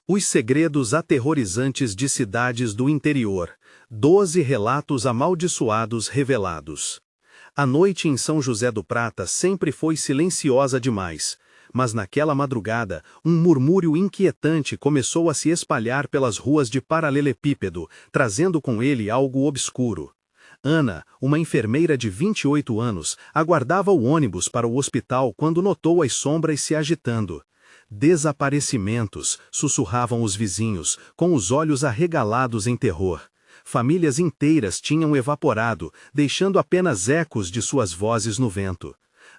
Os segredos aterrorizantes de cidades do interior. 12 relatos amaldiçoados revelados. A noite em São José do Prata sempre foi silenciosa demais, mas naquela madrugada, um murmúrio inquietante começou a se espalhar pelas ruas de Paralelepípedo, trazendo com ele algo obscuro. Ana, uma enfermeira de 28 anos, aguardava o ônibus para o hospital quando notou as sombras se agitando. Desaparecimentos, sussurravam os vizinhos, com os olhos arregalados em terror. Famílias inteiras tinham evaporado, deixando apenas ecos de suas vozes no vento.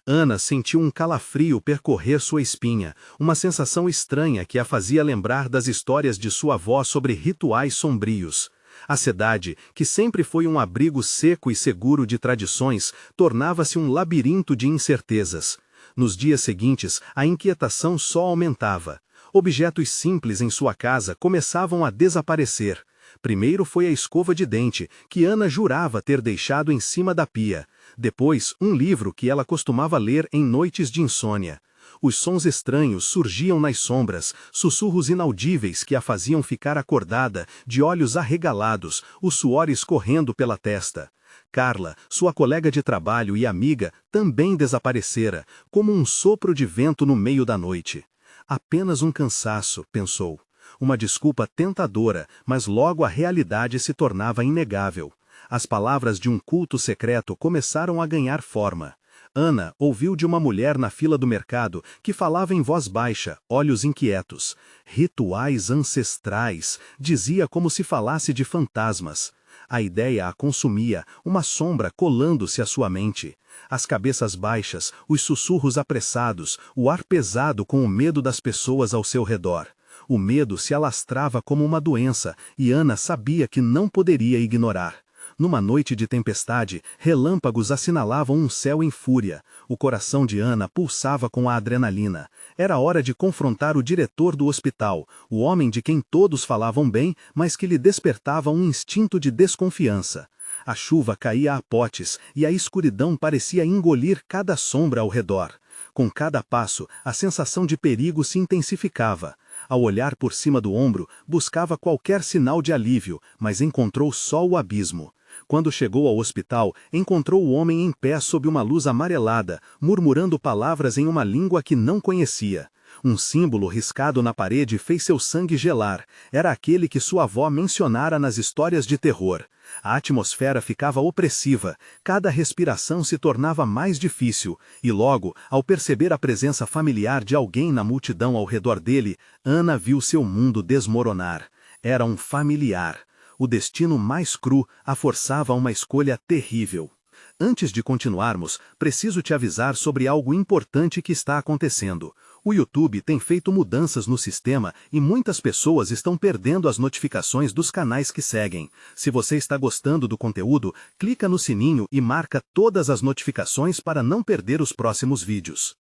Ana sentiu um calafrio percorrer sua espinha, uma sensação estranha que a fazia lembrar das histórias de sua avó sobre rituais sombrios. A cidade, que sempre foi um abrigo seco e seguro de tradições, tornava-se um labirinto de incertezas. Nos dias seguintes, a inquietação só aumentava. Objetos simples em sua casa começavam a desaparecer. Primeiro foi a escova de dente, que Ana jurava ter deixado em cima da pia. Depois, um livro que ela costumava ler em noites de insônia. Os sons estranhos surgiam nas sombras, sussurros inaudíveis que a faziam ficar acordada, de olhos arregalados, o suor escorrendo pela testa. Carla, sua colega de trabalho e amiga, também desaparecera, como um sopro de vento no meio da noite. Apenas um cansaço, pensou. Uma desculpa tentadora, mas logo a realidade se tornava inegável. As palavras de um culto secreto começaram a ganhar forma. Ana ouviu de uma mulher na fila do mercado que falava em voz baixa, olhos inquietos. Rituais ancestrais, dizia como se falasse de fantasmas. A ideia a consumia, uma sombra colando-se à sua mente. As cabeças baixas, os sussurros apressados, o ar pesado com o medo das pessoas ao seu redor. O medo se alastrava como uma doença, e Ana sabia que não poderia ignorar. Numa noite de tempestade, relâmpagos assinalavam um céu em fúria. O coração de Ana pulsava com a adrenalina. Era hora de confrontar o diretor do hospital, o homem de quem todos falavam bem, mas que lhe despertava um instinto de desconfiança. A chuva caía a potes, e a escuridão parecia engolir cada sombra ao redor. Com cada passo, a sensação de perigo se intensificava. Ao olhar por cima do ombro, buscava qualquer sinal de alívio, mas encontrou só o abismo. Quando chegou ao hospital, encontrou o homem em pé sob uma luz amarelada, murmurando palavras em uma língua que não conhecia. Um símbolo riscado na parede fez seu sangue gelar. Era aquele que sua avó mencionara nas histórias de terror. A atmosfera ficava opressiva, cada respiração se tornava mais difícil, e logo, ao perceber a presença familiar de alguém na multidão ao redor dele, Ana viu seu mundo desmoronar. Era um familiar. O destino mais cru a forçava a uma escolha terrível. Antes de continuarmos, preciso te avisar sobre algo importante que está acontecendo. O YouTube tem feito mudanças no sistema e muitas pessoas estão perdendo as notificações dos canais que seguem. Se você está gostando do conteúdo, clica no sininho e marca todas as notificações para não perder os próximos vídeos.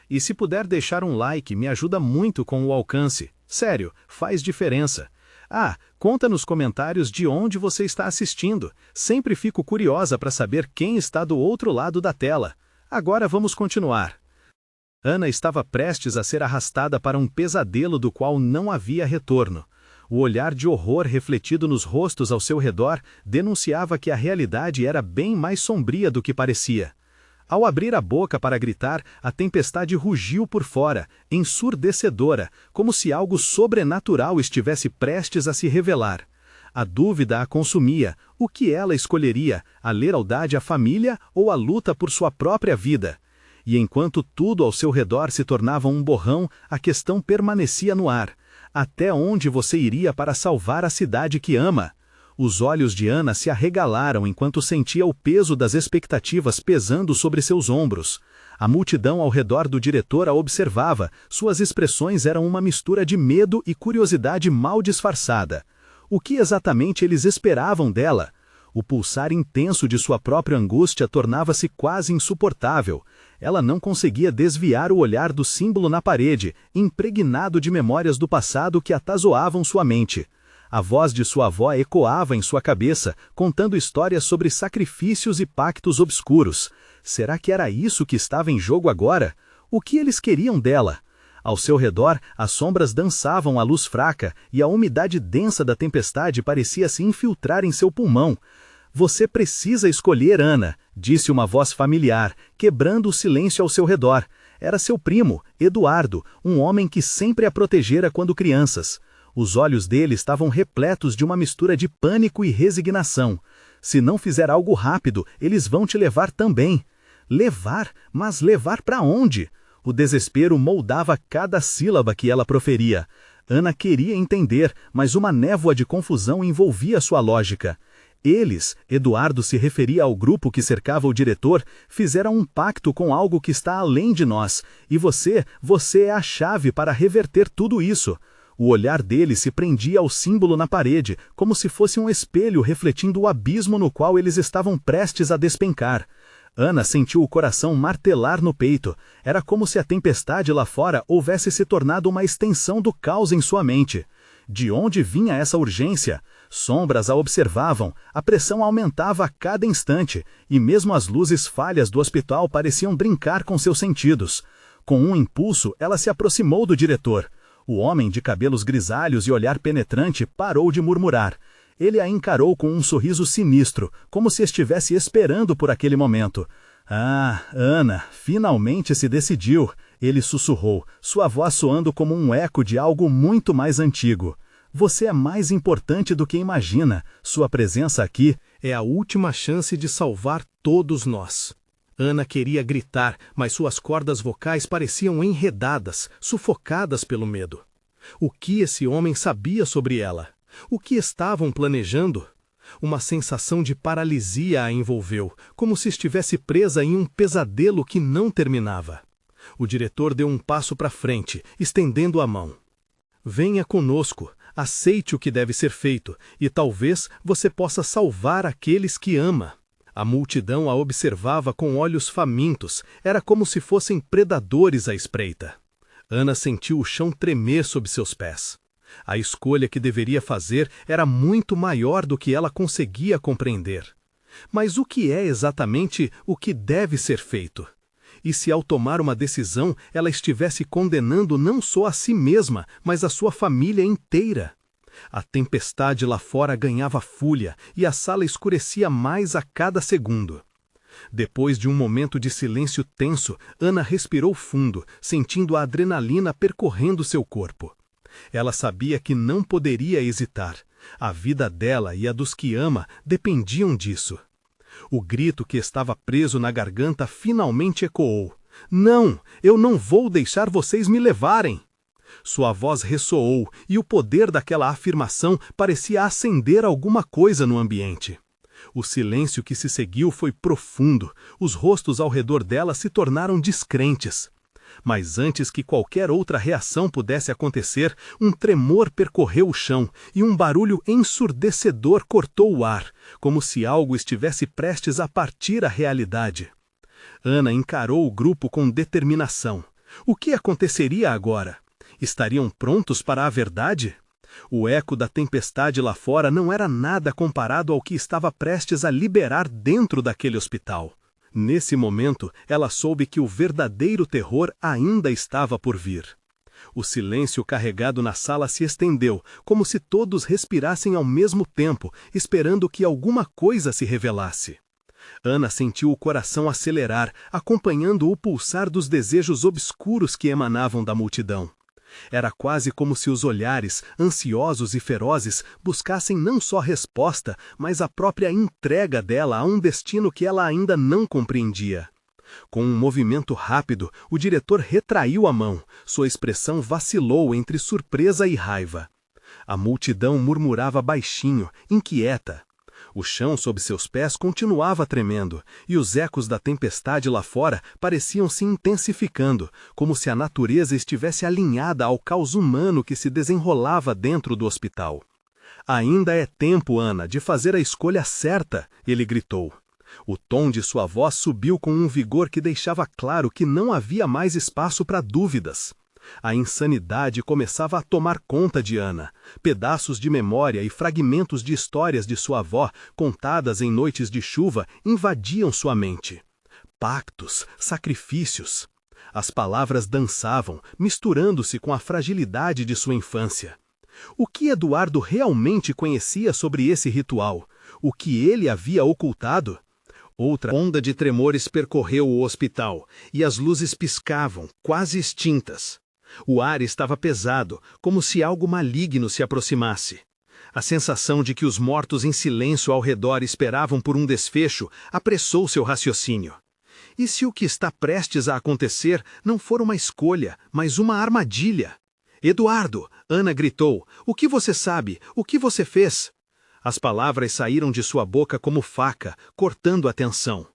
E se puder deixar um like, me ajuda muito com o alcance. Sério, faz diferença. Conta nos comentários de onde você está assistindo. Sempre fico curiosa para saber quem está do outro lado da tela. Agora vamos continuar. Ana estava prestes a ser arrastada para um pesadelo do qual não havia retorno. O olhar de horror refletido nos rostos ao seu redor denunciava que a realidade era bem mais sombria do que parecia. Ao abrir a boca para gritar, a tempestade rugiu por fora, ensurdecedora, como se algo sobrenatural estivesse prestes a se revelar. A dúvida a consumia. O que ela escolheria, a lealdade à família ou a luta por sua própria vida? E enquanto tudo ao seu redor se tornava um borrão, a questão permanecia no ar. Até onde você iria para salvar a cidade que ama? Os olhos de Ana se arregalaram enquanto sentia o peso das expectativas pesando sobre seus ombros. A multidão ao redor do diretor a observava, suas expressões eram uma mistura de medo e curiosidade mal disfarçada. O que exatamente eles esperavam dela? O pulsar intenso de sua própria angústia tornava-se quase insuportável. Ela não conseguia desviar o olhar do símbolo na parede, impregnado de memórias do passado que atazoavam sua mente. A voz de sua avó ecoava em sua cabeça, contando histórias sobre sacrifícios e pactos obscuros. Será que era isso que estava em jogo agora? O que eles queriam dela? Ao seu redor, as sombras dançavam à luz fraca e a umidade densa da tempestade parecia se infiltrar em seu pulmão. Você precisa escolher, Ana, disse uma voz familiar, quebrando o silêncio ao seu redor. Era seu primo, Eduardo, um homem que sempre a protegera quando crianças. Os olhos dele estavam repletos de uma mistura de pânico e resignação. Se não fizer algo rápido, eles vão te levar também. Levar? Mas levar para onde? O desespero moldava cada sílaba que ela proferia. Ana queria entender, mas uma névoa de confusão envolvia sua lógica. Eles, Eduardo se referia ao grupo que cercava o diretor, fizeram um pacto com algo que está além de nós, e você é a chave para reverter tudo isso. O olhar dele se prendia ao símbolo na parede, como se fosse um espelho refletindo o abismo no qual eles estavam prestes a despencar. Ana sentiu o coração martelar no peito. Era como se a tempestade lá fora houvesse se tornado uma extensão do caos em sua mente. De onde vinha essa urgência? Sombras a observavam, a pressão aumentava a cada instante, e mesmo as luzes falhas do hospital pareciam brincar com seus sentidos. Com um impulso, ela se aproximou do diretor. O homem de cabelos grisalhos e olhar penetrante parou de murmurar. Ele a encarou com um sorriso sinistro, como se estivesse esperando por aquele momento. Ah, Ana, finalmente se decidiu, ele sussurrou, sua voz soando como um eco de algo muito mais antigo. Você é mais importante do que imagina. Sua presença aqui é a última chance de salvar todos nós. Ana queria gritar, mas suas cordas vocais pareciam enredadas, sufocadas pelo medo. O que esse homem sabia sobre ela? O que estavam planejando? Uma sensação de paralisia a envolveu, como se estivesse presa em um pesadelo que não terminava. O diretor deu um passo para frente, estendendo a mão. Venha conosco, aceite o que deve ser feito, e talvez você possa salvar aqueles que ama. A multidão a observava com olhos famintos, era como se fossem predadores à espreita. Ana sentiu o chão tremer sob seus pés. A escolha que deveria fazer era muito maior do que ela conseguia compreender. Mas o que é exatamente o que deve ser feito? E se ao tomar uma decisão ela estivesse condenando não só a si mesma, mas a sua família inteira? A tempestade lá fora ganhava fúria e a sala escurecia mais a cada segundo. Depois de um momento de silêncio tenso, Ana respirou fundo, sentindo a adrenalina percorrendo seu corpo. Ela sabia que não poderia hesitar. A vida dela e a dos que ama dependiam disso. O grito que estava preso na garganta finalmente ecoou. Não, eu não vou deixar vocês me levarem! Sua voz ressoou e o poder daquela afirmação parecia acender alguma coisa no ambiente. O silêncio que se seguiu foi profundo. Os rostos ao redor dela se tornaram descrentes. Mas antes que qualquer outra reação pudesse acontecer, um tremor percorreu o chão e um barulho ensurdecedor cortou o ar, como se algo estivesse prestes a partir a realidade. Ana encarou o grupo com determinação. O que aconteceria agora? Estariam prontos para a verdade? O eco da tempestade lá fora não era nada comparado ao que estava prestes a liberar dentro daquele hospital. Nesse momento, ela soube que o verdadeiro terror ainda estava por vir. O silêncio carregado na sala se estendeu, como se todos respirassem ao mesmo tempo, esperando que alguma coisa se revelasse. Ana sentiu o coração acelerar, acompanhando o pulsar dos desejos obscuros que emanavam da multidão. Era quase como se os olhares, ansiosos e ferozes, buscassem não só resposta, mas a própria entrega dela a um destino que ela ainda não compreendia. Com um movimento rápido, o diretor retraiu a mão. Sua expressão vacilou entre surpresa e raiva. A multidão murmurava baixinho, inquieta. O chão sob seus pés continuava tremendo, e os ecos da tempestade lá fora pareciam se intensificando, como se a natureza estivesse alinhada ao caos humano que se desenrolava dentro do hospital. Ainda é tempo, Ana, de fazer a escolha certa, ele gritou. O tom de sua voz subiu com um vigor que deixava claro que não havia mais espaço para dúvidas. A insanidade começava a tomar conta de Ana. Pedaços de memória e fragmentos de histórias de sua avó, contadas em noites de chuva, invadiam sua mente. Pactos, sacrifícios. As palavras dançavam, misturando-se com a fragilidade de sua infância. O que Eduardo realmente conhecia sobre esse ritual? O que ele havia ocultado? Outra onda de tremores percorreu o hospital, e as luzes piscavam, quase extintas. O ar estava pesado, como se algo maligno se aproximasse. A sensação de que os mortos em silêncio ao redor esperavam por um desfecho apressou seu raciocínio. E se o que está prestes a acontecer não for uma escolha, mas uma armadilha? Eduardo, Ana gritou, o que você sabe? O que você fez? As palavras saíram de sua boca como faca, cortando a tensão.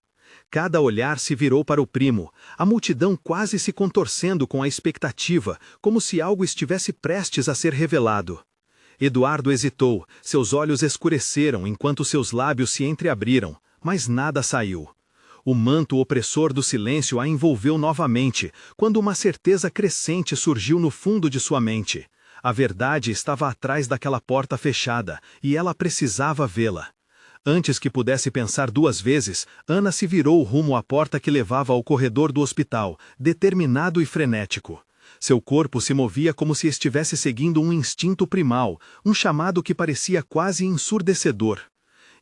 Cada olhar se virou para o primo, a multidão quase se contorcendo com a expectativa, como se algo estivesse prestes a ser revelado. Eduardo hesitou, seus olhos escureceram enquanto seus lábios se entreabriram, mas nada saiu. O manto opressor do silêncio a envolveu novamente, quando uma certeza crescente surgiu no fundo de sua mente. A verdade estava atrás daquela porta fechada, e ela precisava vê-la. Antes que pudesse pensar duas vezes, Ana se virou rumo à porta que levava ao corredor do hospital, determinado e frenético. Seu corpo se movia como se estivesse seguindo um instinto primal, um chamado que parecia quase ensurdecedor.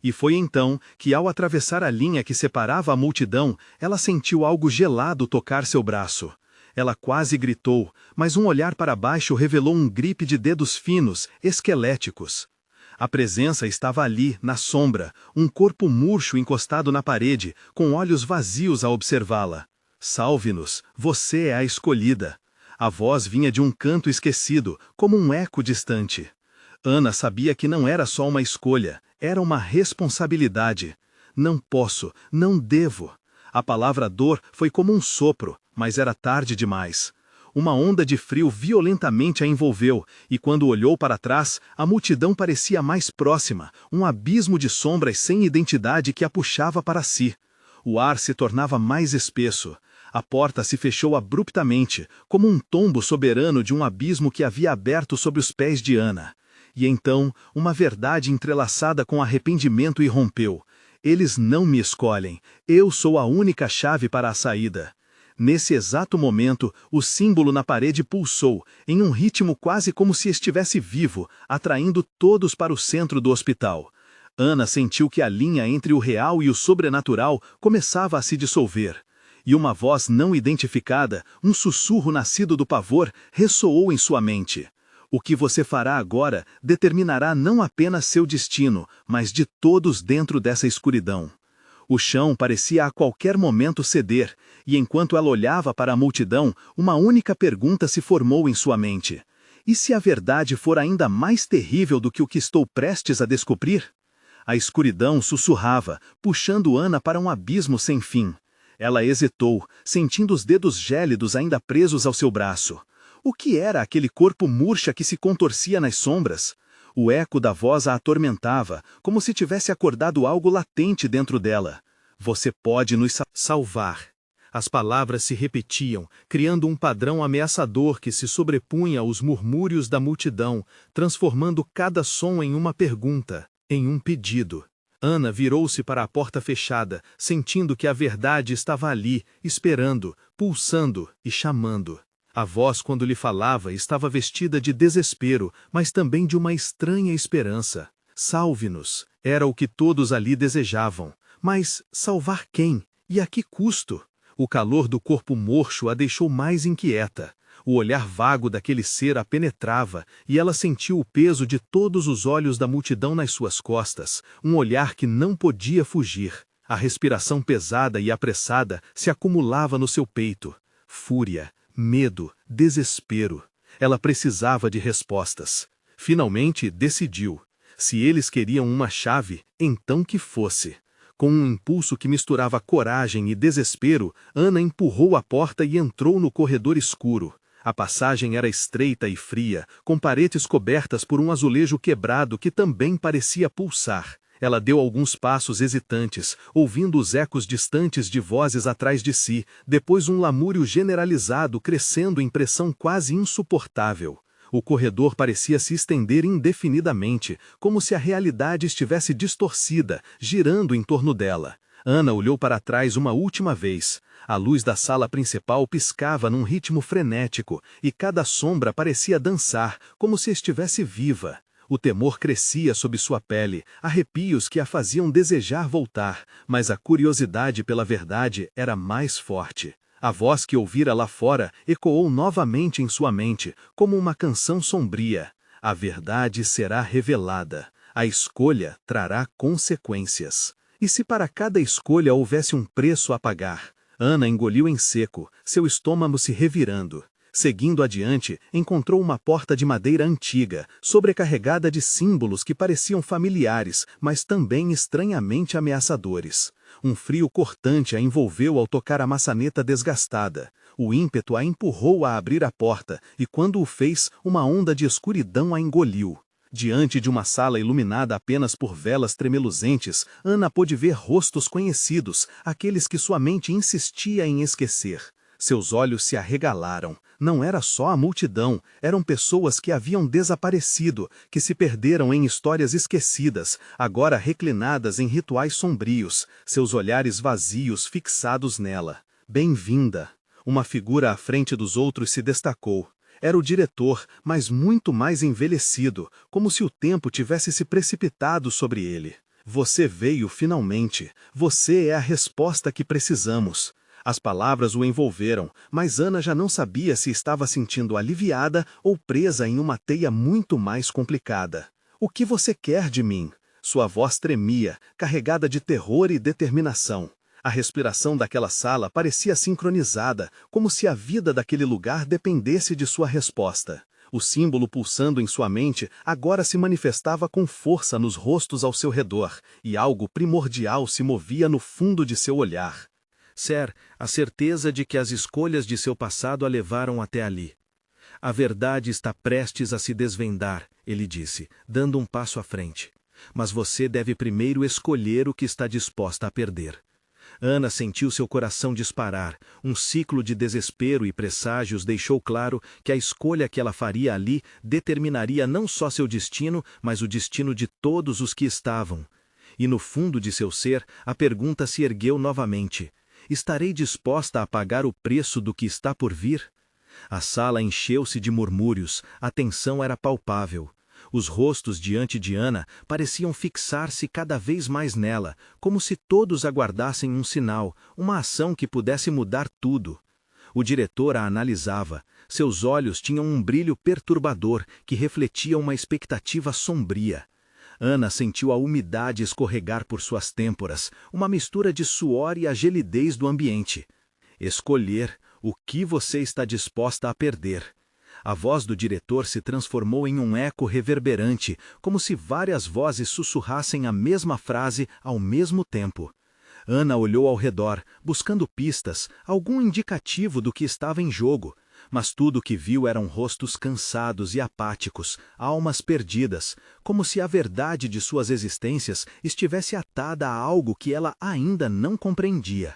E foi então que, ao atravessar a linha que separava a multidão, ela sentiu algo gelado tocar seu braço. Ela quase gritou, mas um olhar para baixo revelou um gripe de dedos finos, esqueléticos. A presença estava ali, na sombra, um corpo murcho encostado na parede, com olhos vazios a observá-la. Salve-nos, você é a escolhida. A voz vinha de um canto esquecido, como um eco distante. Ana sabia que não era só uma escolha, era uma responsabilidade. Não posso, não devo. A palavra dor foi como um sopro, mas era tarde demais. Uma onda de frio violentamente a envolveu, e quando olhou para trás, a multidão parecia mais próxima, um abismo de sombras sem identidade que a puxava para si. O ar se tornava mais espesso. A porta se fechou abruptamente, como um tombo soberano de um abismo que havia aberto sob os pés de Ana. E então, uma verdade entrelaçada com arrependimento irrompeu. Eles não me escolhem. Eu sou a única chave para a saída. Nesse exato momento, o símbolo na parede pulsou, em um ritmo quase como se estivesse vivo, atraindo todos para o centro do hospital. Ana sentiu que a linha entre o real e o sobrenatural começava a se dissolver. E uma voz não identificada, um sussurro nascido do pavor, ressoou em sua mente. O que você fará agora determinará não apenas seu destino, mas de todos dentro dessa escuridão. O chão parecia a qualquer momento ceder, e enquanto ela olhava para a multidão, uma única pergunta se formou em sua mente. E se a verdade for ainda mais terrível do que o que estou prestes a descobrir? A escuridão sussurrava, puxando Ana para um abismo sem fim. Ela hesitou, sentindo os dedos gélidos ainda presos ao seu braço. O que era aquele corpo murcha que se contorcia nas sombras? O eco da voz a atormentava, como se tivesse acordado algo latente dentro dela. Você pode nos salvar. As palavras se repetiam, criando um padrão ameaçador que se sobrepunha aos murmúrios da multidão, transformando cada som em uma pergunta, em um pedido. Ana virou-se para a porta fechada, sentindo que a verdade estava ali, esperando, pulsando e chamando. A voz, quando lhe falava, estava vestida de desespero, mas também de uma estranha esperança. Salve-nos! Era o que todos ali desejavam. Mas salvar quem? E a que custo? O calor do corpo murcho a deixou mais inquieta. O olhar vago daquele ser a penetrava, e ela sentiu o peso de todos os olhos da multidão nas suas costas, um olhar que não podia fugir. A respiração pesada e apressada se acumulava no seu peito. Fúria, medo, desespero. Ela precisava de respostas. Finalmente decidiu. Se eles queriam uma chave, então que fosse. Com um impulso que misturava coragem e desespero, Ana empurrou a porta e entrou no corredor escuro. A passagem era estreita e fria, com paredes cobertas por um azulejo quebrado que também parecia pulsar. Ela deu alguns passos hesitantes, ouvindo os ecos distantes de vozes atrás de si, depois um lamúrio generalizado crescendo em pressão quase insuportável. O corredor parecia se estender indefinidamente, como se a realidade estivesse distorcida, girando em torno dela. Ana olhou para trás uma última vez. A luz da sala principal piscava num ritmo frenético, e cada sombra parecia dançar, como se estivesse viva. O temor crescia sob sua pele, arrepios que a faziam desejar voltar, mas a curiosidade pela verdade era mais forte. A voz que ouvira lá fora ecoou novamente em sua mente, como uma canção sombria. A verdade será revelada. A escolha trará consequências. E se para cada escolha houvesse um preço a pagar? Ana engoliu em seco, seu estômago se revirando. Seguindo adiante, encontrou uma porta de madeira antiga, sobrecarregada de símbolos que pareciam familiares, mas também estranhamente ameaçadores. Um frio cortante a envolveu ao tocar a maçaneta desgastada. O ímpeto a empurrou a abrir a porta, e quando o fez, uma onda de escuridão a engoliu. Diante de uma sala iluminada apenas por velas tremeluzentes, Ana pôde ver rostos conhecidos, aqueles que sua mente insistia em esquecer. Seus olhos se arregalaram. Não era só a multidão, eram pessoas que haviam desaparecido, que se perderam em histórias esquecidas, agora reclinadas em rituais sombrios, seus olhares vazios fixados nela. Bem-vinda! Uma figura à frente dos outros se destacou. Era o diretor, mas muito mais envelhecido, como se o tempo tivesse se precipitado sobre ele. Você veio finalmente. Você é a resposta que precisamos. As palavras o envolveram, mas Ana já não sabia se estava sentindo aliviada ou presa em uma teia muito mais complicada. O que você quer de mim? Sua voz tremia, carregada de terror e determinação. A respiração daquela sala parecia sincronizada, como se a vida daquele lugar dependesse de sua resposta. O símbolo pulsando em sua mente agora se manifestava com força nos rostos ao seu redor, e algo primordial se movia no fundo de seu olhar. Ser, a certeza de que as escolhas de seu passado a levaram até ali. A verdade está prestes a se desvendar, ele disse, dando um passo à frente. Mas você deve primeiro escolher o que está disposta a perder. Ana sentiu seu coração disparar. Um ciclo de desespero e presságios deixou claro que a escolha que ela faria ali determinaria não só seu destino, mas o destino de todos os que estavam. E no fundo de seu ser, a pergunta se ergueu novamente. Estarei disposta a pagar o preço do que está por vir? A sala encheu-se de murmúrios, a tensão era palpável. Os rostos diante de Ana pareciam fixar-se cada vez mais nela, como se todos aguardassem um sinal, uma ação que pudesse mudar tudo. O diretor a analisava. Seus olhos tinham um brilho perturbador que refletia uma expectativa sombria. Ana sentiu a umidade escorregar por suas têmporas, uma mistura de suor e a gelidez do ambiente. Escolher o que você está disposta a perder. A voz do diretor se transformou em um eco reverberante, como se várias vozes sussurrassem a mesma frase ao mesmo tempo. Ana olhou ao redor, buscando pistas, algum indicativo do que estava em jogo. Mas tudo o que viu eram rostos cansados e apáticos, almas perdidas, como se a verdade de suas existências estivesse atada a algo que ela ainda não compreendia.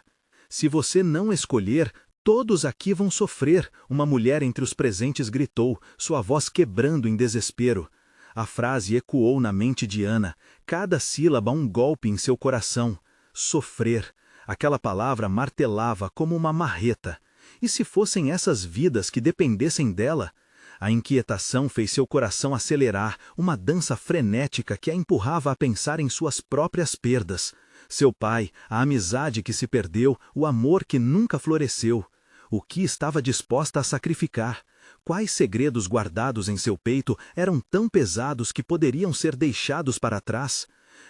Se você não escolher, todos aqui vão sofrer, uma mulher entre os presentes gritou, sua voz quebrando em desespero. A frase ecoou na mente de Ana, cada sílaba um golpe em seu coração. Sofrer. Aquela palavra martelava como uma marreta. E se fossem essas vidas que dependessem dela? A inquietação fez seu coração acelerar, uma dança frenética que a empurrava a pensar em suas próprias perdas. Seu pai, a amizade que se perdeu, o amor que nunca floresceu. O que estava disposta a sacrificar? Quais segredos guardados em seu peito eram tão pesados que poderiam ser deixados para trás?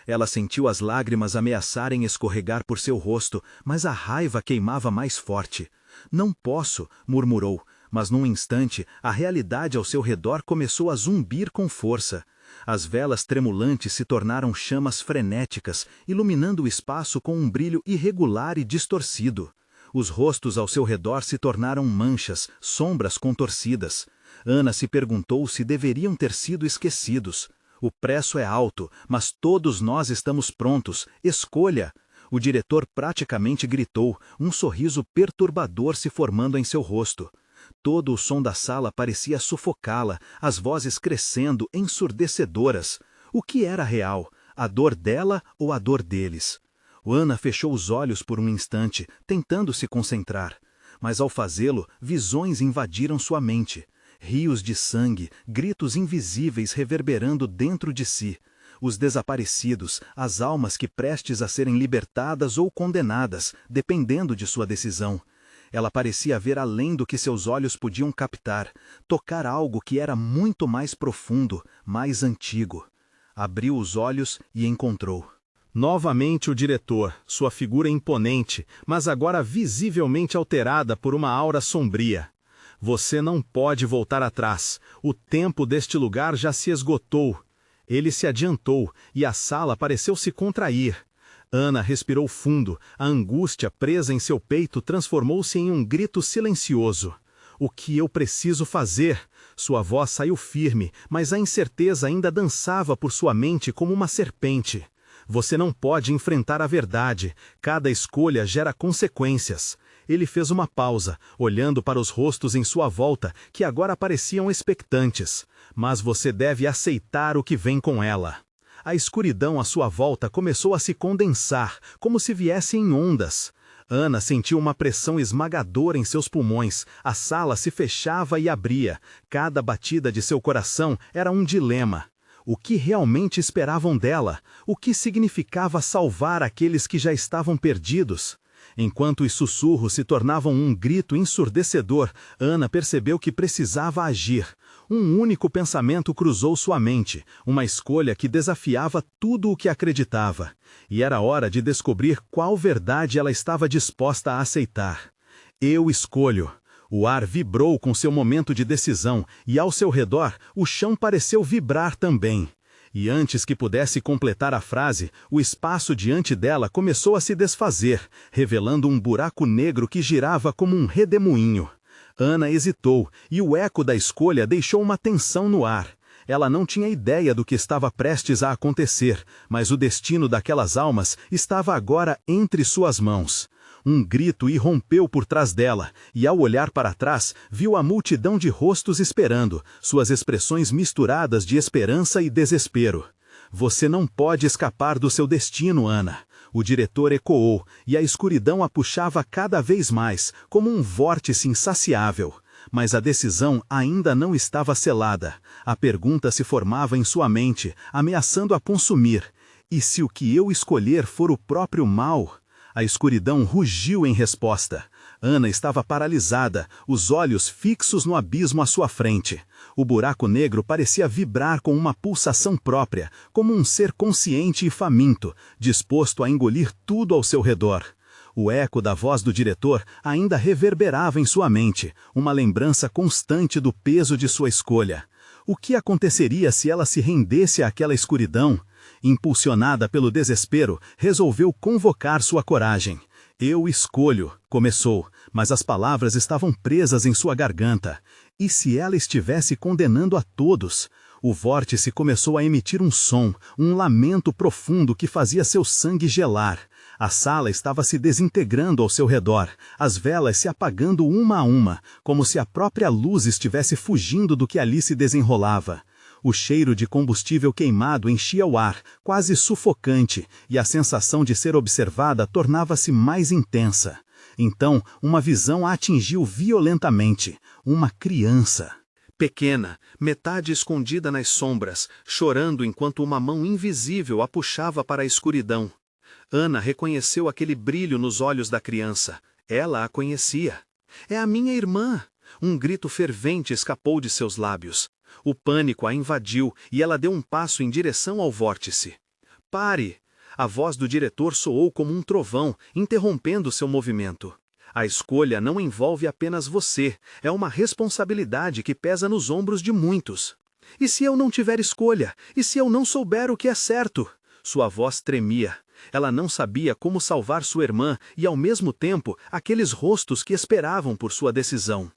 Ela sentiu as lágrimas ameaçarem escorregar por seu rosto, mas a raiva queimava mais forte. Não posso, murmurou, mas num instante a realidade ao seu redor começou a zumbir com força. As velas tremulantes se tornaram chamas frenéticas, iluminando o espaço com um brilho irregular e distorcido. Os rostos ao seu redor se tornaram manchas, sombras contorcidas. Ana se perguntou se deveriam ter sido esquecidos. O preço é alto, mas todos nós estamos prontos. Escolha! O diretor praticamente gritou, um sorriso perturbador se formando em seu rosto. Todo o som da sala parecia sufocá-la, as vozes crescendo, ensurdecedoras. O que era real? A dor dela ou a dor deles? Ana fechou os olhos por um instante, tentando se concentrar. Mas ao fazê-lo, visões invadiram sua mente. Rios de sangue, gritos invisíveis reverberando dentro de si. Os desaparecidos, as almas que prestes a serem libertadas ou condenadas, dependendo de sua decisão. Ela parecia ver além do que seus olhos podiam captar, tocar algo que era muito mais profundo, mais antigo. Abriu os olhos e encontrou. Novamente o diretor, sua figura imponente, mas agora visivelmente alterada por uma aura sombria. Você não pode voltar atrás. O tempo deste lugar já se esgotou. Ele se adiantou e a sala pareceu se contrair. Ana respirou fundo. A angústia presa em seu peito transformou-se em um grito silencioso. O que eu preciso fazer? Sua voz saiu firme, mas a incerteza ainda dançava por sua mente como uma serpente. Você não pode enfrentar a verdade. Cada escolha gera consequências. Ele fez uma pausa, olhando para os rostos em sua volta, que agora pareciam expectantes. Mas você deve aceitar o que vem com ela. A escuridão à sua volta começou a se condensar, como se viesse em ondas. Ana sentiu uma pressão esmagadora em seus pulmões. A sala se fechava e abria. Cada batida de seu coração era um dilema. O que realmente esperavam dela? O que significava salvar aqueles que já estavam perdidos? Enquanto os sussurros se tornavam um grito ensurdecedor, Ana percebeu que precisava agir. Um único pensamento cruzou sua mente, uma escolha que desafiava tudo o que acreditava. E era hora de descobrir qual verdade ela estava disposta a aceitar. Eu escolho. O ar vibrou com seu momento de decisão, e ao seu redor, o chão pareceu vibrar também. E antes que pudesse completar a frase, o espaço diante dela começou a se desfazer, revelando um buraco negro que girava como um redemoinho. Ana hesitou, e o eco da escolha deixou uma tensão no ar. Ela não tinha ideia do que estava prestes a acontecer, mas o destino daquelas almas estava agora entre suas mãos. Um grito irrompeu por trás dela, e ao olhar para trás, viu a multidão de rostos esperando, suas expressões misturadas de esperança e desespero. Você não pode escapar do seu destino, Ana. O diretor ecoou, e a escuridão a puxava cada vez mais, como um vórtice insaciável. Mas a decisão ainda não estava selada. A pergunta se formava em sua mente, ameaçando a consumir. E se o que eu escolher for o próprio mal? A escuridão rugiu em resposta. Ana estava paralisada, os olhos fixos no abismo à sua frente. O buraco negro parecia vibrar com uma pulsação própria, como um ser consciente e faminto, disposto a engolir tudo ao seu redor. O eco da voz do diretor ainda reverberava em sua mente, uma lembrança constante do peso de sua escolha. O que aconteceria se ela se rendesse àquela escuridão? Impulsionada pelo desespero, resolveu convocar sua coragem. Eu escolho, começou, mas as palavras estavam presas em sua garganta. E se ela estivesse condenando a todos? O vórtice começou a emitir um som, um lamento profundo que fazia seu sangue gelar. A sala estava se desintegrando ao seu redor, as velas se apagando uma a uma, como se a própria luz estivesse fugindo do que ali se desenrolava. O cheiro de combustível queimado enchia o ar, quase sufocante, e a sensação de ser observada tornava-se mais intensa. Então, uma visão a atingiu violentamente. Uma criança. Pequena, metade escondida nas sombras, chorando enquanto uma mão invisível a puxava para a escuridão. Ana reconheceu aquele brilho nos olhos da criança. Ela a conhecia. É a minha irmã! Um grito fervente escapou de seus lábios. O pânico a invadiu e ela deu um passo em direção ao vórtice. Pare! A voz do diretor soou como um trovão, interrompendo seu movimento. A escolha não envolve apenas você, é uma responsabilidade que pesa nos ombros de muitos. E se eu não tiver escolha? E se eu não souber o que é certo? Sua voz tremia. Ela não sabia como salvar sua irmã e, ao mesmo tempo, aqueles rostos que esperavam por sua decisão.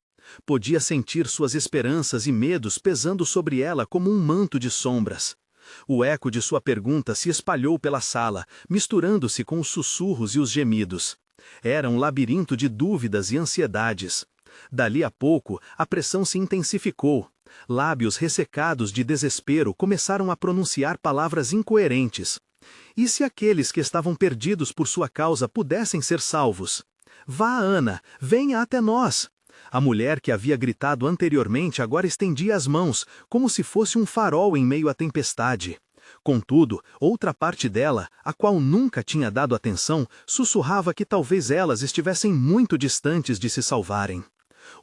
Podia sentir suas esperanças e medos pesando sobre ela como um manto de sombras. O eco de sua pergunta se espalhou pela sala, misturando-se com os sussurros e os gemidos. Era um labirinto de dúvidas e ansiedades. Dali a pouco, a pressão se intensificou. Lábios ressecados de desespero começaram a pronunciar palavras incoerentes. E se aqueles que estavam perdidos por sua causa pudessem ser salvos? Vá, Ana, venha até nós. A mulher que havia gritado anteriormente agora estendia as mãos, como se fosse um farol em meio à tempestade. Contudo, outra parte dela, a qual nunca tinha dado atenção, sussurrava que talvez elas estivessem muito distantes de se salvarem.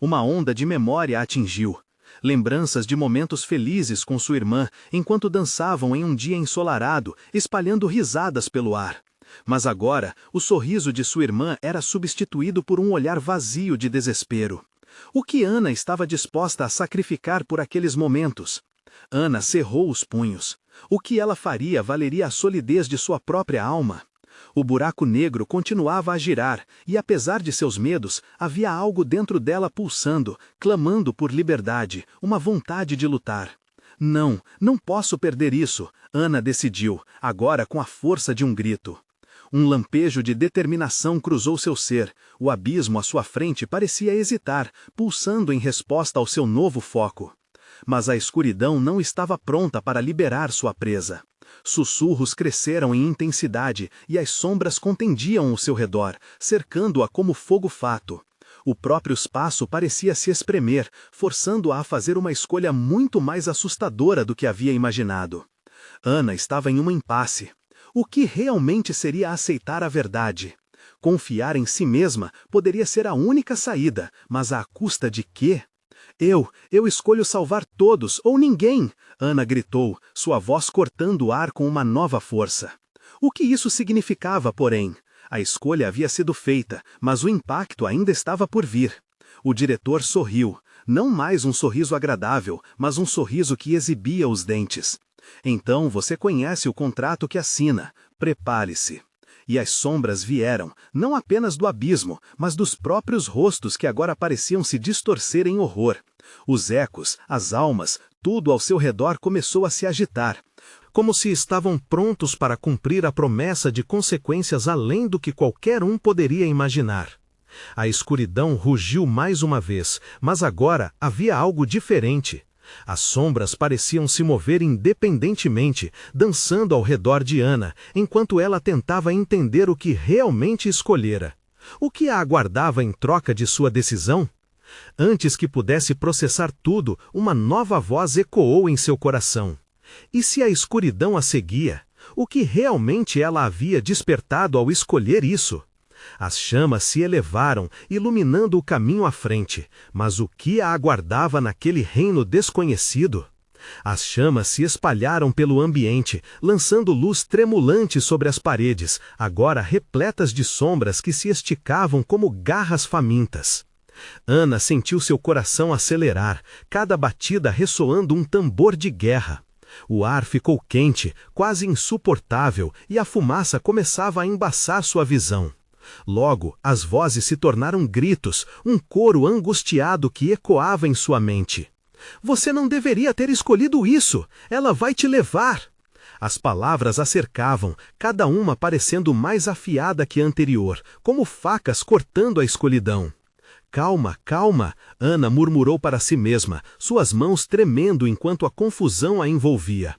Uma onda de memória a atingiu. Lembranças de momentos felizes com sua irmã, enquanto dançavam em um dia ensolarado, espalhando risadas pelo ar. Mas agora, o sorriso de sua irmã era substituído por um olhar vazio de desespero. O que Ana estava disposta a sacrificar por aqueles momentos? Ana cerrou os punhos. O que ela faria valeria a solidez de sua própria alma. O buraco negro continuava a girar, e apesar de seus medos, havia algo dentro dela pulsando, clamando por liberdade, uma vontade de lutar. Não, não posso perder isso, Ana decidiu, agora com a força de um grito. Um lampejo de determinação cruzou seu ser, o abismo à sua frente parecia hesitar, pulsando em resposta ao seu novo foco. Mas a escuridão não estava pronta para liberar sua presa. Sussurros cresceram em intensidade e as sombras contendiam ao seu redor, cercando-a como fogo fato. O próprio espaço parecia se espremer, forçando-a a fazer uma escolha muito mais assustadora do que havia imaginado. Ana estava em uma impasse. O que realmente seria aceitar a verdade? Confiar em si mesma poderia ser a única saída, mas à custa de quê? Eu escolho salvar todos ou ninguém, Ana gritou, sua voz cortando o ar com uma nova força. O que isso significava, porém? A escolha havia sido feita, mas o impacto ainda estava por vir. O diretor sorriu, não mais um sorriso agradável, mas um sorriso que exibia os dentes. Então você conhece o contrato que assina, prepare-se. E as sombras vieram, não apenas do abismo, mas dos próprios rostos que agora pareciam se distorcer em horror. Os ecos, as almas, tudo ao seu redor começou a se agitar, como se estavam prontos para cumprir a promessa de consequências além do que qualquer um poderia imaginar. A escuridão rugiu mais uma vez, mas agora havia algo diferente. As sombras pareciam se mover independentemente, dançando ao redor de Ana, enquanto ela tentava entender o que realmente escolhera. O que a aguardava em troca de sua decisão? Antes que pudesse processar tudo, uma nova voz ecoou em seu coração. E se a escuridão a seguia? O que realmente ela havia despertado ao escolher isso? As chamas se elevaram, iluminando o caminho à frente, mas o que a aguardava naquele reino desconhecido? As chamas se espalharam pelo ambiente, lançando luz tremulante sobre as paredes, agora repletas de sombras que se esticavam como garras famintas. Ana sentiu seu coração acelerar, cada batida ressoando um tambor de guerra. O ar ficou quente, quase insuportável, e a fumaça começava a embaçar sua visão. Logo, as vozes se tornaram gritos, um coro angustiado que ecoava em sua mente. Você não deveria ter escolhido isso! Ela vai te levar! As palavras a cercavam, cada uma parecendo mais afiada que a anterior, como facas cortando a escuridão. Calma, calma, Ana murmurou para si mesma, suas mãos tremendo enquanto a confusão a envolvia.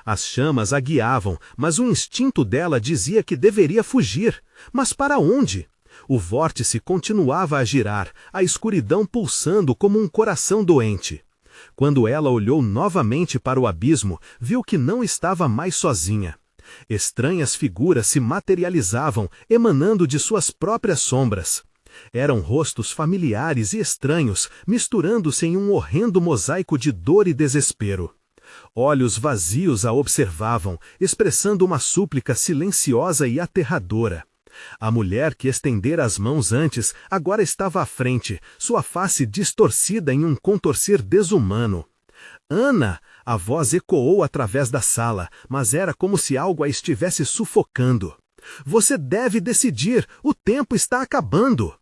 As chamas a guiavam, mas o instinto dela dizia que deveria fugir. Mas para onde? O vórtice continuava a girar, a escuridão pulsando como um coração doente. Quando ela olhou novamente para o abismo, viu que não estava mais sozinha. Estranhas figuras se materializavam, emanando de suas próprias sombras. Eram rostos familiares e estranhos, misturando-se em um horrendo mosaico de dor e desespero. Olhos vazios a observavam, expressando uma súplica silenciosa e aterradora. A mulher que estendera as mãos antes, agora estava à frente, sua face distorcida em um contorcer desumano. Ana! A voz ecoou através da sala, mas era como se algo a estivesse sufocando. Você deve decidir, o tempo está acabando.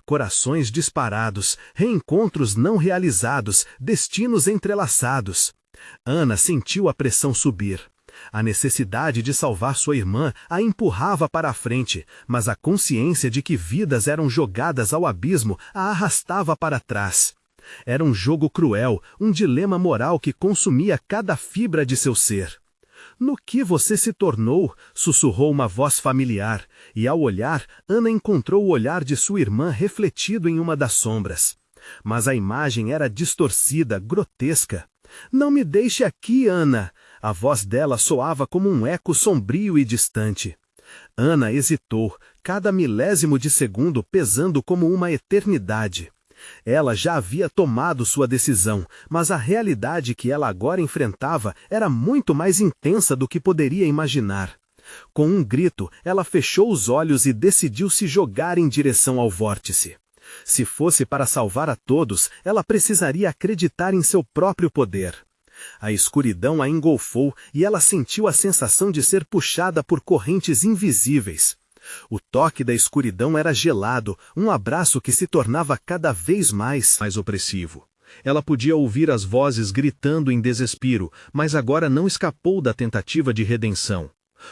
Corações disparados, reencontros não realizados, destinos entrelaçados. Ana sentiu a pressão subir. A necessidade de salvar sua irmã a empurrava para a frente, mas a consciência de que vidas eram jogadas ao abismo a arrastava para trás. Era um jogo cruel, um dilema moral que consumia cada fibra de seu ser. No que você se tornou? Sussurrou uma voz familiar, e ao olhar, Ana encontrou o olhar de sua irmã refletido em uma das sombras. Mas a imagem era distorcida, grotesca. Não me deixe aqui, Ana! A voz dela soava como um eco sombrio e distante. Ana hesitou, cada milésimo de segundo pesando como uma eternidade. Ela já havia tomado sua decisão, mas a realidade que ela agora enfrentava era muito mais intensa do que poderia imaginar. Com um grito, ela fechou os olhos e decidiu se jogar em direção ao vórtice. Se fosse para salvar a todos, ela precisaria acreditar em seu próprio poder. A escuridão a engolfou e ela sentiu a sensação de ser puxada por correntes invisíveis. O toque da escuridão era gelado, um abraço que se tornava cada vez mais opressivo. Ela podia ouvir as vozes gritando em desespero, mas agora não escapou da tentativa de redenção.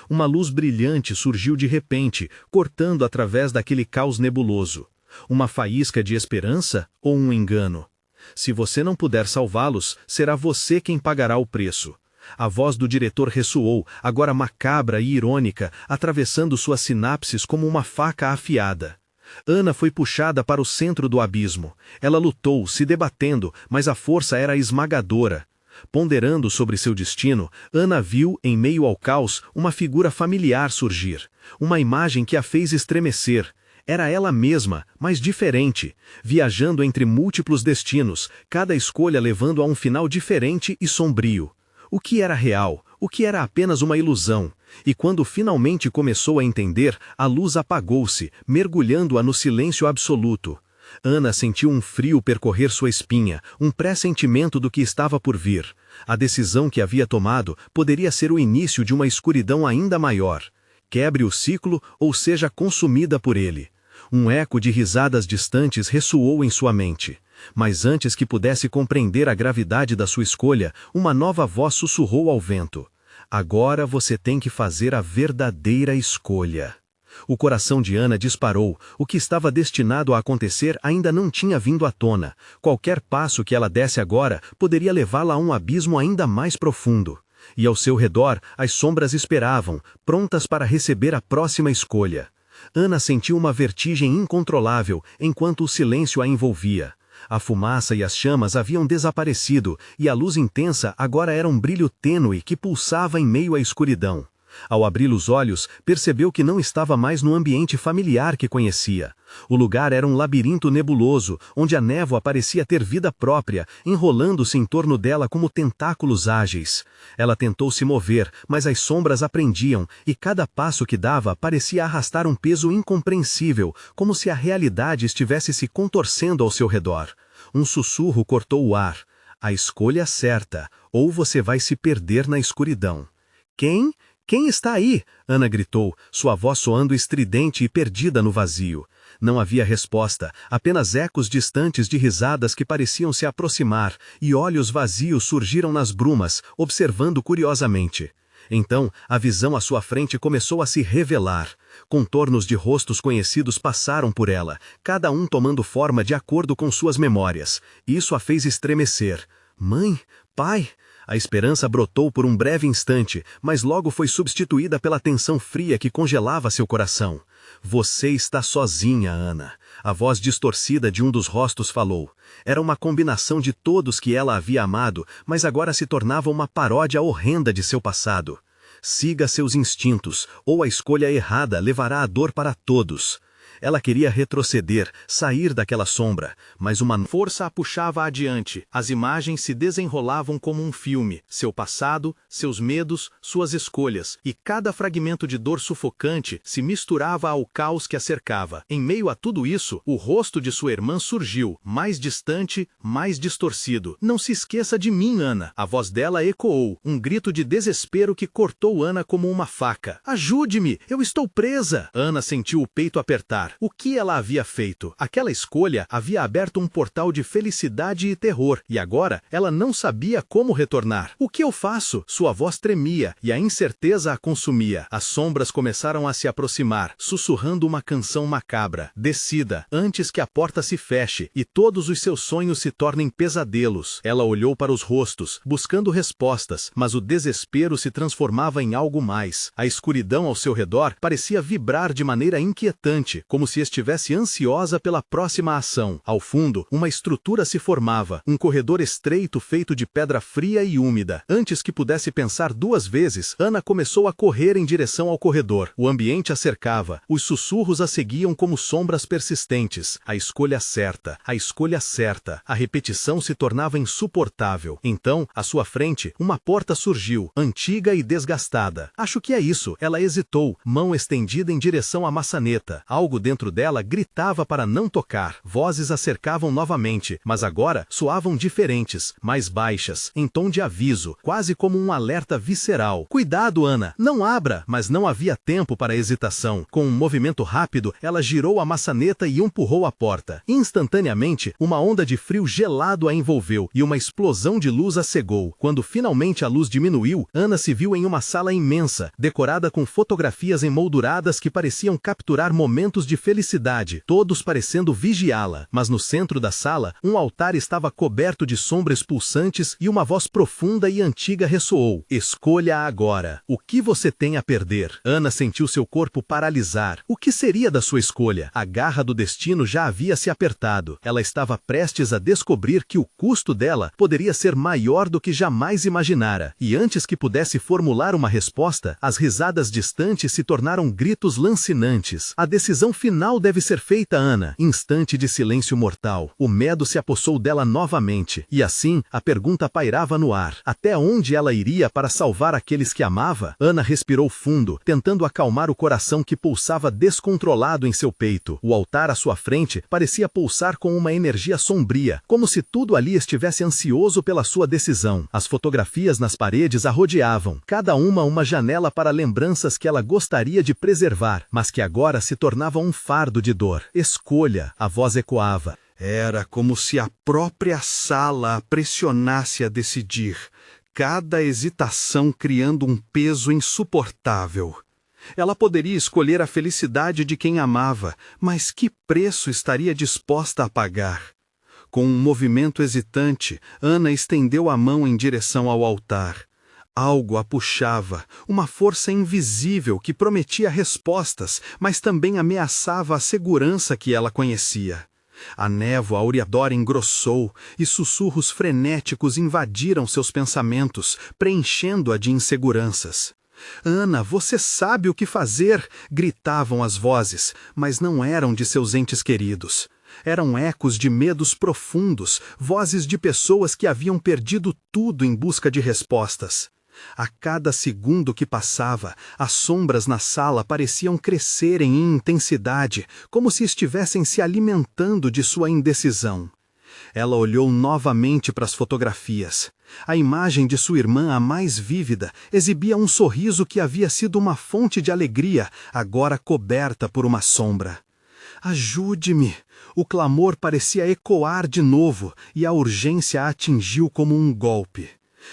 Uma luz brilhante surgiu de repente, cortando através daquele caos nebuloso. Uma faísca de esperança ou um engano? Se você não puder salvá-los, será você quem pagará o preço. A voz do diretor ressoou, agora macabra e irônica, atravessando suas sinapses como uma faca afiada. Ana foi puxada para o centro do abismo. Ela lutou, se debatendo, mas a força era esmagadora. Ponderando sobre seu destino, Ana viu, em meio ao caos, uma figura familiar surgir. Uma imagem que a fez estremecer. Era ela mesma, mas diferente, viajando entre múltiplos destinos, cada escolha levando a um final diferente e sombrio. O que era real, o que era apenas uma ilusão, e quando finalmente começou a entender, a luz apagou-se, mergulhando-a no silêncio absoluto. Ana sentiu um frio percorrer sua espinha, um pressentimento do que estava por vir. A decisão que havia tomado poderia ser o início de uma escuridão ainda maior. Quebre o ciclo ou seja consumida por ele. Um eco de risadas distantes ressoou em sua mente. Mas antes que pudesse compreender a gravidade da sua escolha, uma nova voz sussurrou ao vento. Agora você tem que fazer a verdadeira escolha. O coração de Ana disparou. O que estava destinado a acontecer ainda não tinha vindo à tona. Qualquer passo que ela desse agora poderia levá-la a um abismo ainda mais profundo. E ao seu redor, as sombras esperavam, prontas para receber a próxima escolha. Ana sentiu uma vertigem incontrolável, enquanto o silêncio a envolvia. A fumaça e as chamas haviam desaparecido, e a luz intensa agora era um brilho tênue que pulsava em meio à escuridão. Ao abrir os olhos, percebeu que não estava mais no ambiente familiar que conhecia. O lugar era um labirinto nebuloso, onde a névoa parecia ter vida própria, enrolando-se em torno dela como tentáculos ágeis. Ela tentou se mover, mas as sombras a prendiam, e cada passo que dava parecia arrastar um peso incompreensível, como se a realidade estivesse se contorcendo ao seu redor. Um sussurro cortou o ar. A escolha certa, ou você vai se perder na escuridão. Quem? Quem está aí? Ana gritou, sua voz soando estridente e perdida no vazio. Não havia resposta, apenas ecos distantes de risadas que pareciam se aproximar, e olhos vazios surgiram nas brumas, observando curiosamente. Então, a visão à sua frente começou a se revelar. Contornos de rostos conhecidos passaram por ela, cada um tomando forma de acordo com suas memórias. Isso a fez estremecer. Mãe? Pai? A esperança brotou por um breve instante, mas logo foi substituída pela tensão fria que congelava seu coração. Você está sozinha, Ana. A voz distorcida de um dos rostos falou. Era uma combinação de todos que ela havia amado, mas agora se tornava uma paródia horrenda de seu passado. Siga seus instintos, ou a escolha errada levará a dor para todos. Ela queria retroceder, sair daquela sombra, mas uma força a puxava adiante. As imagens se desenrolavam como um filme, seu passado, seus medos, suas escolhas, e cada fragmento de dor sufocante se misturava ao caos que a cercava. Em meio a tudo isso, o rosto de sua irmã surgiu, mais distante, mais distorcido. Não se esqueça de mim, Ana. A voz dela ecoou, um grito de desespero que cortou Ana como uma faca. Ajude-me, eu estou presa! Ana sentiu o peito apertar. retornar. O que ela havia feito? Aquela escolha havia aberto um portal de felicidade e terror, e agora ela não sabia como retornar. O que eu faço? Sua voz tremia, e a incerteza a consumia. As sombras começaram a se aproximar, sussurrando uma canção macabra. Decida, antes que a porta se feche, e todos os seus sonhos se tornem pesadelos. Ela olhou para os rostos, buscando respostas, mas o desespero se transformava em algo mais. A escuridão ao seu redor parecia vibrar de maneira inquietante, como se estivesse ansiosa pela próxima ação. Ao fundo, uma estrutura se formava, um corredor estreito feito de pedra fria e úmida. Antes que pudesse pensar duas vezes, Ana começou a correr em direção ao corredor. O ambiente a cercava, os sussurros a seguiam como sombras persistentes. A escolha certa, a escolha certa. A repetição se tornava insuportável. Então, à sua frente, uma porta surgiu, antiga e desgastada. Acho que é isso. Ela hesitou, mão estendida em direção à maçaneta. Algo dentro dela gritava para não tocar. Vozes a cercavam novamente, mas agora soavam diferentes, mais baixas, em tom de aviso, quase como um alerta visceral. Cuidado, Ana, não abra! Mas não havia tempo para hesitação. Com um movimento rápido, ela girou a maçaneta e empurrou a porta. Instantaneamente, uma onda de frio gelado a envolveu e uma explosão de luz a cegou. Quando finalmente a luz diminuiu, Ana se viu em uma sala imensa, decorada com fotografias emolduradas que pareciam capturar momentos de felicidade, todos parecendo vigiá-la. Mas no centro da sala, um altar estava coberto de sombras pulsantes e uma voz profunda e antiga ressoou. Escolha agora. O que você tem a perder? Ana sentiu seu corpo paralisar. O que seria da sua escolha? A garra do destino já havia se apertado. Ela estava prestes a descobrir que o custo dela poderia ser maior do que jamais imaginara. E antes que pudesse formular uma resposta, as risadas distantes se tornaram gritos lancinantes. A decisão final deve ser feita, Ana. Instante de silêncio mortal. O medo se apossou dela novamente. E assim, a pergunta pairava no ar. Até onde ela iria para salvar aqueles que amava? Ana respirou fundo, tentando acalmar o coração que pulsava descontrolado em seu peito. O altar à sua frente parecia pulsar com uma energia sombria, como se tudo ali estivesse ansioso pela sua decisão. As fotografias nas paredes a rodeavam, cada uma janela para lembranças que ela gostaria de preservar, mas que agora se tornavam um fardo de dor. Escolha, a voz ecoava. Era como se a própria sala a pressionasse a decidir, cada hesitação criando um peso insuportável. Ela poderia escolher a felicidade de quem amava, mas que preço estaria disposta a pagar? Com um movimento hesitante, Ana estendeu a mão em direção ao altar. Algo a puxava, uma força invisível que prometia respostas, mas também ameaçava a segurança que ela conhecia. A névoa aureadora engrossou e sussurros frenéticos invadiram seus pensamentos, preenchendo-a de inseguranças. Ana, você sabe o que fazer! Gritavam as vozes, mas não eram de seus entes queridos. Eram ecos de medos profundos, vozes de pessoas que haviam perdido tudo em busca de respostas. A cada segundo que passava, as sombras na sala pareciam crescerem em intensidade, como se estivessem se alimentando de sua indecisão. Ela olhou novamente para as fotografias. A imagem de sua irmã, a mais vívida, exibia um sorriso que havia sido uma fonte de alegria, agora coberta por uma sombra. Ajude-me! O clamor parecia ecoar de novo, e a urgência a atingiu como um golpe.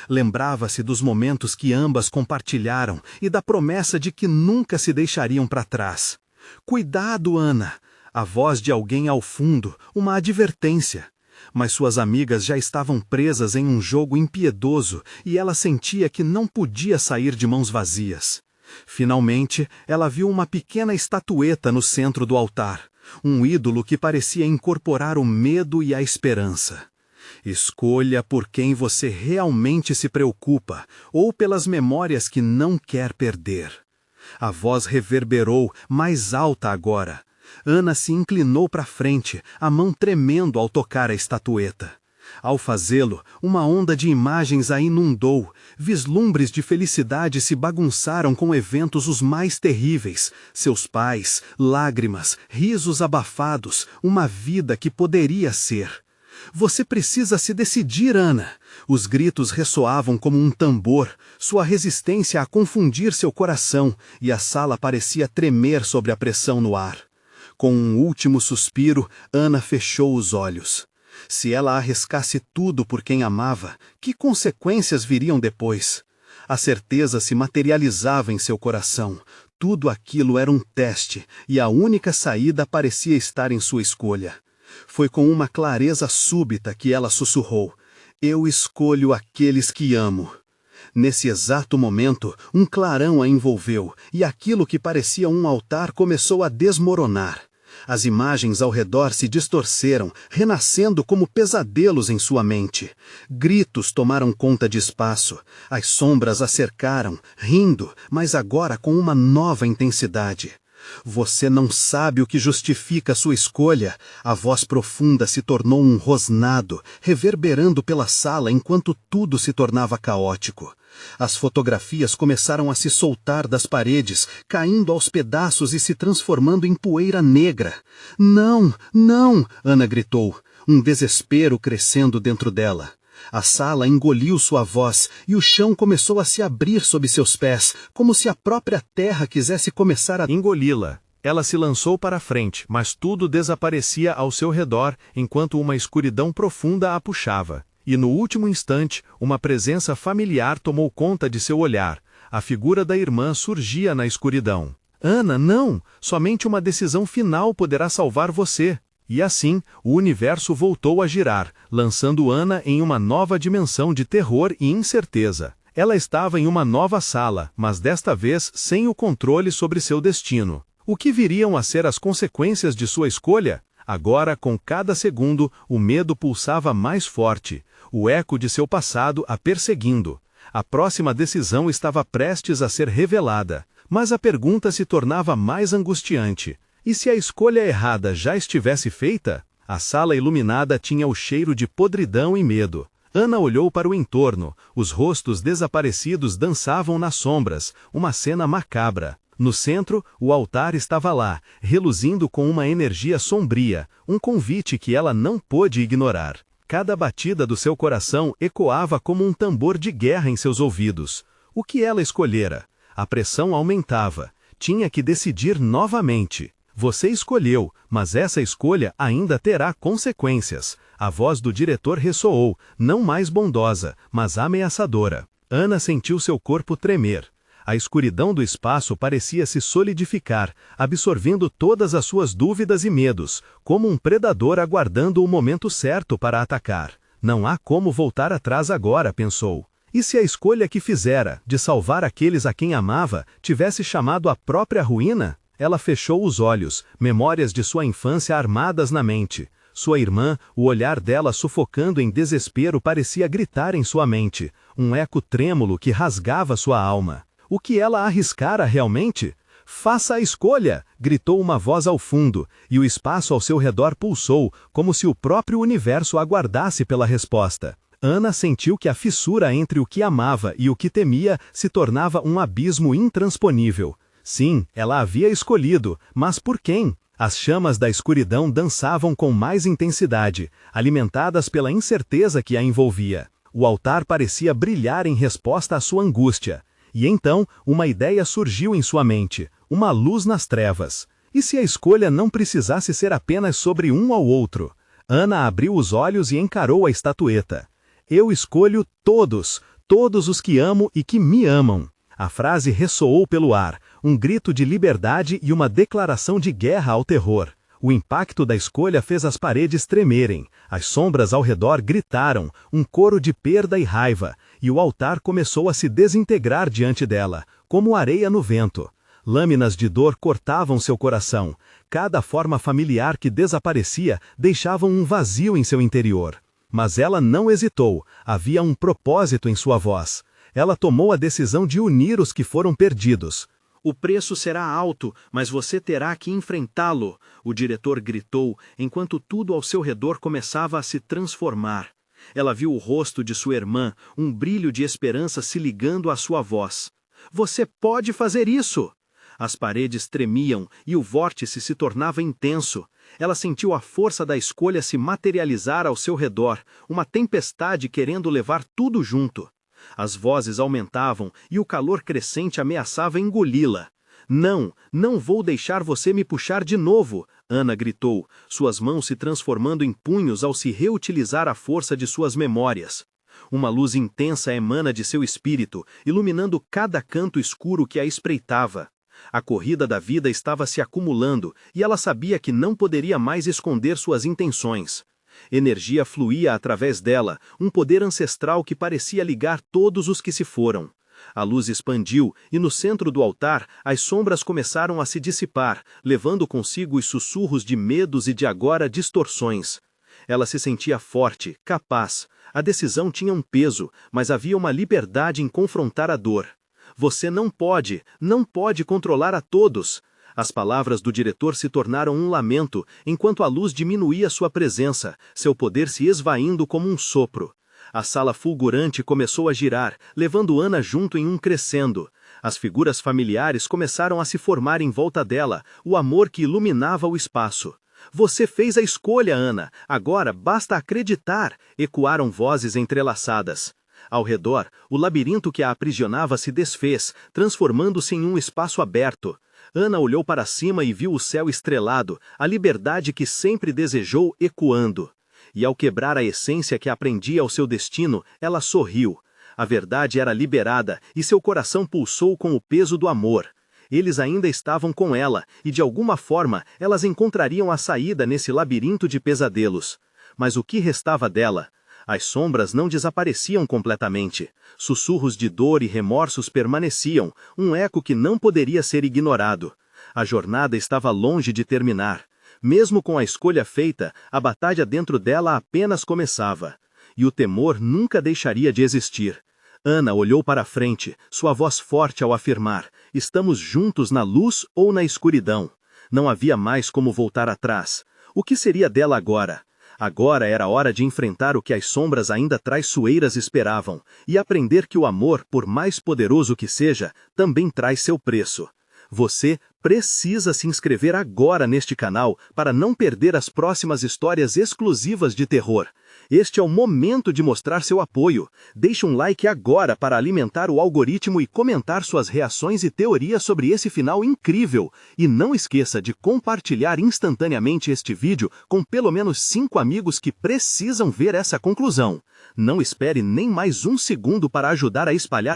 Lembrava-se dos momentos que ambas compartilharam e da promessa de que nunca se deixariam para trás. Cuidado, Ana! A voz de alguém ao fundo, uma advertência. Mas suas amigas já estavam presas em um jogo impiedoso e ela sentia que não podia sair de mãos vazias. Finalmente, ela viu uma pequena estatueta no centro do altar, um ídolo que parecia incorporar o medo e a esperança. Escolha por quem você realmente se preocupa, ou pelas memórias que não quer perder. A voz reverberou, mais alta agora. Ana se inclinou para frente, a mão tremendo ao tocar a estatueta. Ao fazê-lo, uma onda de imagens a inundou, vislumbres de felicidade se bagunçaram com eventos os mais terríveis, seus pais, lágrimas, risos abafados, uma vida que poderia ser. Você precisa se decidir, Ana. Os gritos ressoavam como um tambor, sua resistência a confundir seu coração, e a sala parecia tremer sob a pressão no ar. Com um último suspiro, Ana fechou os olhos. Se ela arriscasse tudo por quem amava, que consequências viriam depois? A certeza se materializava em seu coração. Tudo aquilo era um teste, e a única saída parecia estar em sua escolha. Foi com uma clareza súbita que ela sussurrou: "Eu escolho aqueles que amo." Nesse exato momento, um clarão a envolveu, e aquilo que parecia um altar começou a desmoronar. As imagens ao redor se distorceram, renascendo como pesadelos em sua mente. Gritos tomaram conta de espaço. As sombras a cercaram, rindo, mas agora com uma nova intensidade. "Você não sabe o que justifica sua escolha." A voz profunda se tornou um rosnado, reverberando pela sala enquanto tudo se tornava caótico. As fotografias começaram a se soltar das paredes, caindo aos pedaços e se transformando em poeira negra. "Não, não!" Ana gritou, um desespero crescendo dentro dela. A sala engoliu sua voz e o chão começou a se abrir sob seus pés, como se a própria terra quisesse começar a engoli-la. Ela se lançou para a frente, mas tudo desaparecia ao seu redor, enquanto uma escuridão profunda a puxava. E no último instante, uma presença familiar tomou conta de seu olhar. A figura da irmã surgia na escuridão. "Ana, não! Somente uma decisão final poderá salvar você." E assim, o universo voltou a girar, lançando Ana em uma nova dimensão de terror e incerteza. Ela estava em uma nova sala, mas desta vez sem o controle sobre seu destino. O que viriam a ser as consequências de sua escolha? Agora, com cada segundo, o medo pulsava mais forte, o eco de seu passado a perseguindo. A próxima decisão estava prestes a ser revelada, mas a pergunta se tornava mais angustiante. E se a escolha errada já estivesse feita? A sala iluminada tinha o cheiro de podridão e medo. Ana olhou para o entorno, os rostos desaparecidos dançavam nas sombras, uma cena macabra. No centro, o altar estava lá, reluzindo com uma energia sombria, um convite que ela não pôde ignorar. Cada batida do seu coração ecoava como um tambor de guerra em seus ouvidos. O que ela escolhera? A pressão aumentava. Tinha que decidir novamente. Você escolheu, mas essa escolha ainda terá consequências. A voz do diretor ressoou, não mais bondosa, mas ameaçadora. Ana sentiu seu corpo tremer. A escuridão do espaço parecia se solidificar, absorvendo todas as suas dúvidas e medos, como um predador aguardando o momento certo para atacar. Não há como voltar atrás agora, pensou. E se a escolha que fizera, de salvar aqueles a quem amava, tivesse chamado a própria ruína? Ela fechou os olhos, memórias de sua infância armadas na mente. Sua irmã, o olhar dela sufocando em desespero parecia gritar em sua mente, um eco trêmulo que rasgava sua alma. O que ela arriscara realmente? "Faça a escolha!" gritou uma voz ao fundo, e o espaço ao seu redor pulsou, como se o próprio universo aguardasse pela resposta. Ana sentiu que a fissura entre o que amava e o que temia se tornava um abismo intransponível. Sim, ela havia escolhido, mas por quem? As chamas da escuridão dançavam com mais intensidade, alimentadas pela incerteza que a envolvia. O altar parecia brilhar em resposta à sua angústia. E então, uma ideia surgiu em sua mente, uma luz nas trevas. E se a escolha não precisasse ser apenas sobre um ou outro? Ana abriu os olhos e encarou a estatueta. "Eu escolho todos, todos os que amo e que me amam." A frase ressoou pelo ar, um grito de liberdade e uma declaração de guerra ao terror. O impacto da escolha fez as paredes tremerem, as sombras ao redor gritaram, um coro de perda e raiva, e o altar começou a se desintegrar diante dela, como areia no vento. Lâminas de dor cortavam seu coração. Cada forma familiar que desaparecia deixava um vazio em seu interior. Mas ela não hesitou, havia um propósito em sua voz. Ela tomou a decisão de unir os que foram perdidos. "O preço será alto, mas você terá que enfrentá-lo", o diretor gritou, enquanto tudo ao seu redor começava a se transformar. Ela viu o rosto de sua irmã, um brilho de esperança se ligando à sua voz. "Você pode fazer isso!" As paredes tremiam e o vórtice se tornava intenso. Ela sentiu a força da escolha se materializar ao seu redor, uma tempestade querendo levar tudo junto. As vozes aumentavam e o calor crescente ameaçava engoli-la. Não, não vou deixar você me puxar de novo, Ana gritou, suas mãos se transformando em punhos ao se reutilizar a força de suas memórias. Uma luz intensa emana de seu espírito, iluminando cada canto escuro que a espreitava. A corrida da vida estava se acumulando e ela sabia que não poderia mais esconder suas intenções. Energia fluía através dela, um poder ancestral que parecia ligar todos os que se foram. A luz expandiu e no centro do altar as sombras começaram a se dissipar, levando consigo os sussurros de medos e de agora distorções. Ela se sentia forte, capaz. A decisão tinha um peso, mas havia uma liberdade em confrontar a dor. Você não pode controlar a todos. As palavras do diretor se tornaram um lamento, enquanto a luz diminuía sua presença, seu poder se esvaindo como um sopro. A sala fulgurante começou a girar, levando Ana junto em um crescendo. As figuras familiares começaram a se formar em volta dela, o amor que iluminava o espaço. Você fez a escolha, Ana. Agora basta acreditar, ecoaram vozes entrelaçadas. Ao redor, o labirinto que a aprisionava se desfez, transformando-se em um espaço aberto. Ana olhou para cima e viu o céu estrelado, a liberdade que sempre desejou ecoando. E ao quebrar a essência que aprendia ao seu destino, ela sorriu. A verdade era liberada e seu coração pulsou com o peso do amor. Eles ainda estavam com ela, e de alguma forma elas encontrariam a saída nesse labirinto de pesadelos. Mas o que restava dela? As sombras não desapareciam completamente. Sussurros de dor e remorsos permaneciam, um eco que não poderia ser ignorado. A jornada estava longe de terminar. Mesmo com a escolha feita, a batalha dentro dela apenas começava. E o temor nunca deixaria de existir. Ana olhou para a frente, sua voz forte ao afirmar: estamos juntos na luz ou na escuridão. Não havia mais como voltar atrás. O que seria dela agora? Agora era hora de enfrentar o que as sombras ainda traiçoeiras esperavam, e aprender que o amor, por mais poderoso que seja, também traz seu preço. Você precisa se inscrever agora neste canal para não perder as próximas histórias exclusivas de terror. Este é o momento de mostrar seu apoio. Deixe um like agora para alimentar o algoritmo e comentar suas reações e teorias sobre esse final incrível. E não esqueça de compartilhar instantaneamente este vídeo com pelo menos 5 amigos que precisam ver essa conclusão. Não espere nem mais um segundo para ajudar a espalhar